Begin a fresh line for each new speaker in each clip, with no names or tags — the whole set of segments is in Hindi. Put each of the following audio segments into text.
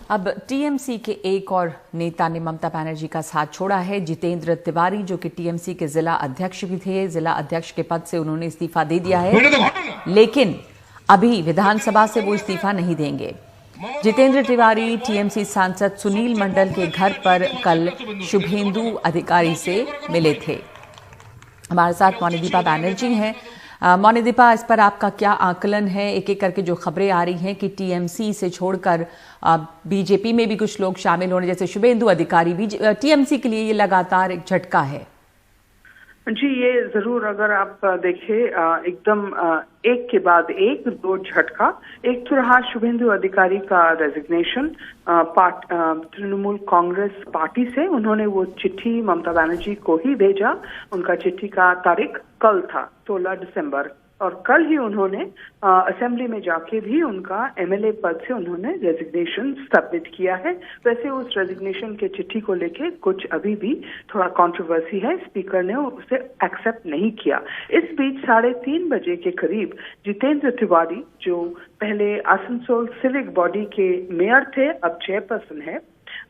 अब टीएमसी के एक और नेता ने ममता बनर्जी का साथ छोड़ा है। जितेंद्र तिवारी, जो कि टीएमसी के जिला अध्यक्ष भी थे, जिला अध्यक्ष के पद से उन्होंने इस्तीफा दे दिया है, लेकिन अभी विधानसभा से वो इस्तीफा नहीं देंगे। जितेंद्र तिवारी टीएमसी सांसद सुनील मंडल के घर पर कल शुभेंदु अधिकारी से मिले थे। हमारे साथ मोनिदीपा बनर्जी हैं। मोनिदीपा, इस पर आपका क्या आकलन है? एक एक करके जो खबरें आ रही हैं कि टीएमसी से छोड़कर बीजेपी में भी कुछ लोग शामिल होने, जैसे शुभेंदु अधिकारी भी, टीएमसी के लिए ये लगातार एक झटका है।
जी, ये जरूर, अगर आप देखें एकदम एक के बाद एक दो झटका। एक तो रहा शुभेंदु अधिकारी का रेजिग्नेशन तृणमूल कांग्रेस पार्टी से। उन्होंने वो चिट्ठी ममता बनर्जी को ही भेजा। उनका चिट्ठी का तारीख कल था, 16 दिसंबर, और कल ही उन्होंने असेंबली में जाके भी उनका एमएलए पद से उन्होंने रेजिग्नेशन सबमिट किया है। वैसे उस रेजिग्नेशन के चिट्ठी को लेके कुछ अभी भी थोड़ा कंट्रोवर्सी है। स्पीकर ने उसे एक्सेप्ट नहीं किया। इस बीच 3:30 बजे के करीब जितेंद्र तिवारी, जो पहले आसनसोल सिविक बॉडी के मेयर थे, अब चेयरपर्सन है,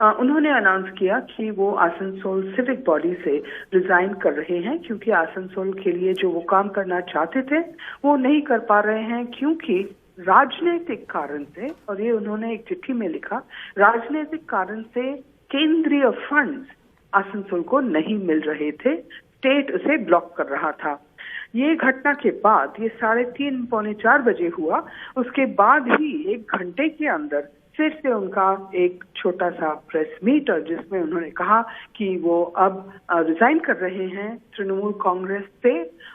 उन्होंने अनाउंस किया कि वो आसनसोल सिविक बॉडी से रिजाइन कर रहे हैं, क्योंकि आसनसोल के लिए जो वो काम करना चाहते थे वो नहीं कर पा रहे हैं, क्योंकि राजनीतिक कारण से, और ये उन्होंने एक चिट्ठी में लिखा, राजनीतिक कारण से केंद्रीय फंड्स आसनसोल को नहीं मिल रहे थे, स्टेट उसे ब्लॉक कर रहा था। ये घटना के बाद, ये 3:30 पौने 4 बजे हुआ, उसके बाद ही 1 घंटे के अंदर फिर से उनका एक छोटा सा प्रेस मीट, जिसमें उन्होंने कहा कि वो अब रिजाइन कर रहे हैं तृणमूल कांग्रेस से,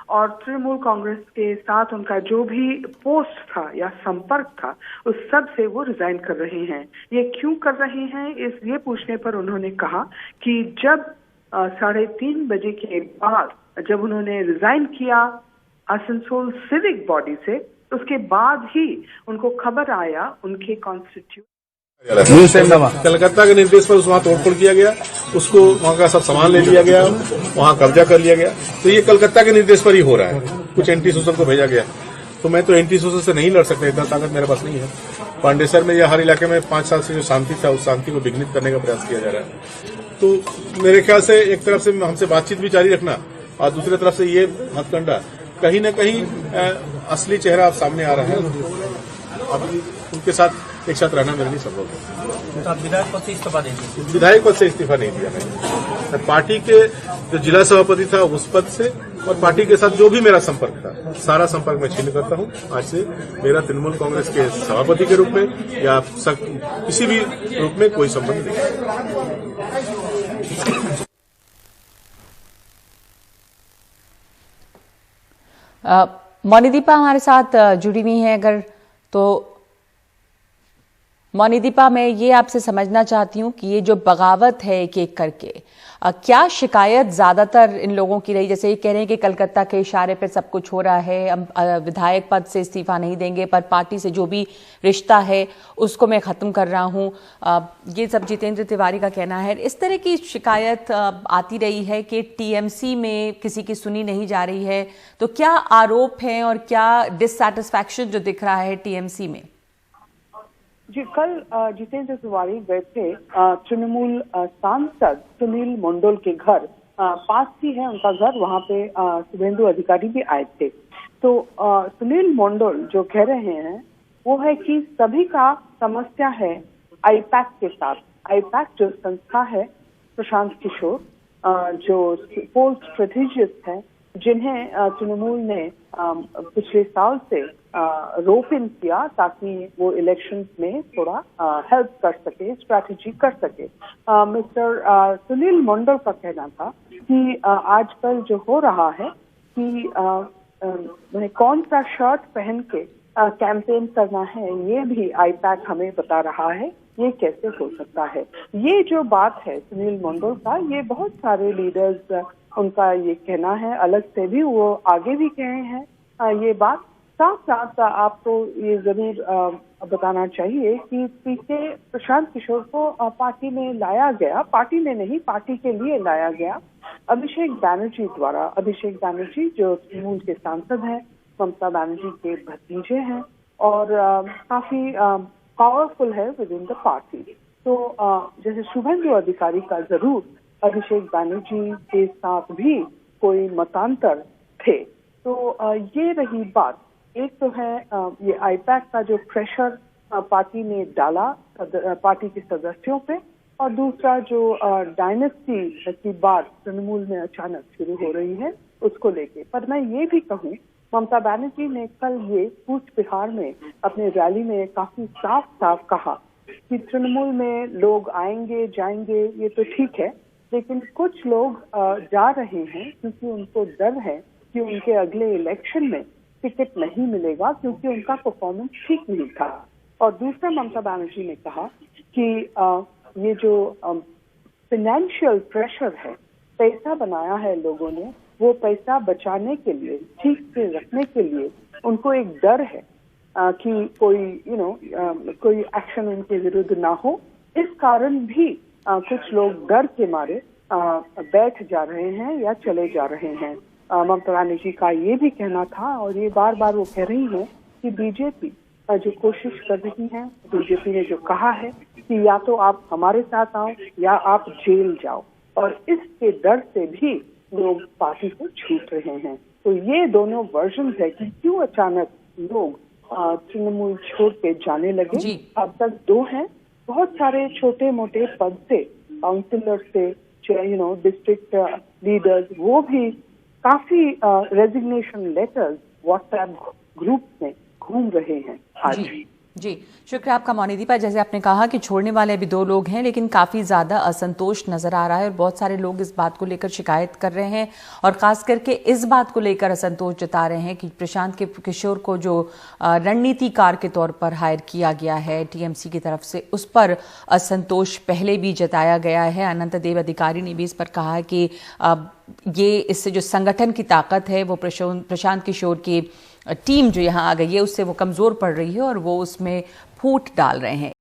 और तृणमूल कांग्रेस के साथ उनका जो भी पोस्ट था या संपर्क था, उस सब से वो रिजाइन कर रहे हैं। ये क्यों कर रहे हैं, ये पूछने पर उन्होंने कहा कि जब 3:30 बजे के बाद जब उन्होंने रिजाइन किया आसनसोल सिविक बॉडी से, उसके बाद ही उनको खबर आया उनके कॉन्स्टिट्यूट
कलकत्ता के निर्देश पर वहाँ तोड़फोड़ किया गया, उसको वहाँ का सब सामान ले लिया गया, वहाँ कब्जा कर लिया गया। तो ये कलकत्ता के निर्देश पर ही हो रहा है। कुछ एंटी सोशल को भेजा गया, तो मैं तो एंटी सोशल से नहीं लड़ सकता, इतना ताकत मेरे पास नहीं है। पांडेसर में या हर इलाके में 5 साल से जो शांति था, उस शांति को विघ्नित करने का प्रयास किया जा रहा है। तो मेरे ख्याल से एक तरफ से हमसे बातचीत भी जारी रखना, और दूसरी तरफ से ये हथकंडा, कहीं न कहीं असली चेहरा आप सामने आ रहा है। अब उनके साथ एक साथ रहना मेरे लिए संभव है।
तो आप विधायक पद से इस्तीफा देंगे?
विधायक पद से इस्तीफा नहीं दिया मैंने। पार्टी के जो जिला सभापति था उस पद से, और पार्टी के साथ जो भी मेरा संपर्क था, सारा संपर्क मैं छीन करता हूं। आज से मेरा तृणमूल कांग्रेस के सभापति के रूप में या किसी भी रूप में कोई संबंध नहीं।
मोनिदीपा हमारे साथ जुड़ी हुई हैं, अगर तो मोनिदीपा, मैं ये आपसे समझना चाहती हूँ कि ये जो बगावत है एक एक करके, क्या शिकायत ज्यादातर इन लोगों की रही? जैसे ये कह रहे हैं कि कलकत्ता के इशारे पे सब कुछ हो रहा है, विधायक पद से इस्तीफा नहीं देंगे, पर पार्टी से जो भी रिश्ता है उसको मैं खत्म कर रहा हूँ, ये सब जितेंद्र तिवारी का कहना है। इस तरह की शिकायत आती रही है कि टीएमसी में किसी की सुनी नहीं जा रही है। तो क्या आरोप है और क्या डिससैटिस्फैक्शन जो दिख रहा है टीएमसी में?
जी, कल जितेंद्र तिवारी गए थे तृणमूल सांसद सुनील मंडल के घर, पास ही है उनका घर, वहां पे शुभेंदु अधिकारी भी आए थे। तो सुनील मंडल जो कह रहे हैं वो है कि सभी का समस्या है आईपैक के साथ। आईपैक जो संस्था है, प्रशांत किशोर जो पोल स्ट्रेटेजिस्ट है, जिन्हें तृणमूल ने पिछले साल से रोप इन किया ताकि वो इलेक्शंस में थोड़ा हेल्प कर सके, स्ट्रैटेजी कर सके। मिस्टर सुनील मंडल का कहना था कि आजकल जो हो रहा है कि कौन सा शर्ट पहन के कैंपेन करना है, ये भी आईपैक हमें बता रहा है। ये कैसे हो सकता है? ये जो बात है सुनील मंडल का, ये बहुत सारे लीडर्स, उनका ये कहना है, अलग से भी वो आगे भी कहे हैं ये बात। साथ साथ आपको ये जरूर बताना चाहिए कि पीछे प्रशांत किशोर को पार्टी में लाया गया, पार्टी ने नहीं, पार्टी के लिए लाया गया अभिषेक बैनर्जी द्वारा। अभिषेक बैनर्जी जो तृणमूल के सांसद हैं, ममता बनर्जी के भतीजे हैं और काफी पावरफुल है विद इन द पार्टी। तो जैसे शुभेंदु अधिकारी का जरूर अभिषेक बैनर्जी के साथ भी कोई मतांतर थे। तो ये रही बात। एक तो है ये आईपैक का जो प्रेशर पार्टी ने डाला पार्टी के सदस्यों पे, और दूसरा जो डायनेस्टी की बात तृणमूल में अचानक शुरू हो रही है उसको लेके। पर मैं ये भी कहूँ, ममता बनर्जी ने कल ये कूच बिहार में अपने रैली में काफी साफ साफ कहा कि तृणमूल में लोग आएंगे जाएंगे ये तो ठीक है, लेकिन कुछ लोग जा रहे हैं क्योंकि उनको डर है कि उनके अगले इलेक्शन में टिकट नहीं मिलेगा क्योंकि उनका परफॉर्मेंस ठीक नहीं था। और दूसरा ममता बनर्जी ने कहा कि ये जो फाइनेंशियल प्रेशर है, पैसा बनाया है लोगों ने, वो पैसा बचाने के लिए, ठीक से रखने के लिए उनको एक डर है कि कोई कोई एक्शन उनके विरुद्ध ना हो। इस कारण भी कुछ लोग डर के मारे बैठ जा रहे हैं या चले जा रहे हैं। ममता बनर्जी का ये भी कहना था, और ये बार बार वो कह रही है कि बीजेपी जो कोशिश कर रही है, बीजेपी ने जो कहा है कि या तो आप हमारे साथ आओ या आप जेल जाओ, और इसके डर से भी लोग पार्टी से छूट रहे हैं। तो ये दोनों वर्जन है कि क्यों अचानक लोग तृणमूल छोड़ के जाने लगे। अब तक 2 हैं, बहुत सारे छोटे मोटे पद से, काउंसिलर से, डिस्ट्रिक्ट लीडर्स, वो भी काफी रेजिग्नेशन लेटर्स व्हाट्सएप ग्रुप में घूम रहे हैं आज।
जी, शुक्रिया आपका मौनीदीपा। जैसे आपने कहा कि छोड़ने वाले अभी 2 लोग हैं, लेकिन काफी ज्यादा असंतोष नजर आ रहा है और बहुत सारे लोग इस बात को लेकर शिकायत कर रहे हैं, और खास करके इस बात को लेकर असंतोष जता रहे हैं कि प्रशांत किशोर को जो रणनीतिकार के तौर पर हायर किया गया है टीएमसी की तरफ से, उस पर असंतोष पहले भी जताया गया है। अनंत देव अधिकारी ने भी इस पर कहा कि ये इससे जो संगठन की ताकत है वो प्रशांत किशोर की टीम जो यहाँ आ गई है उससे वो कमजोर पड़ रही है और वो उसमें फूट डाल रहे हैं।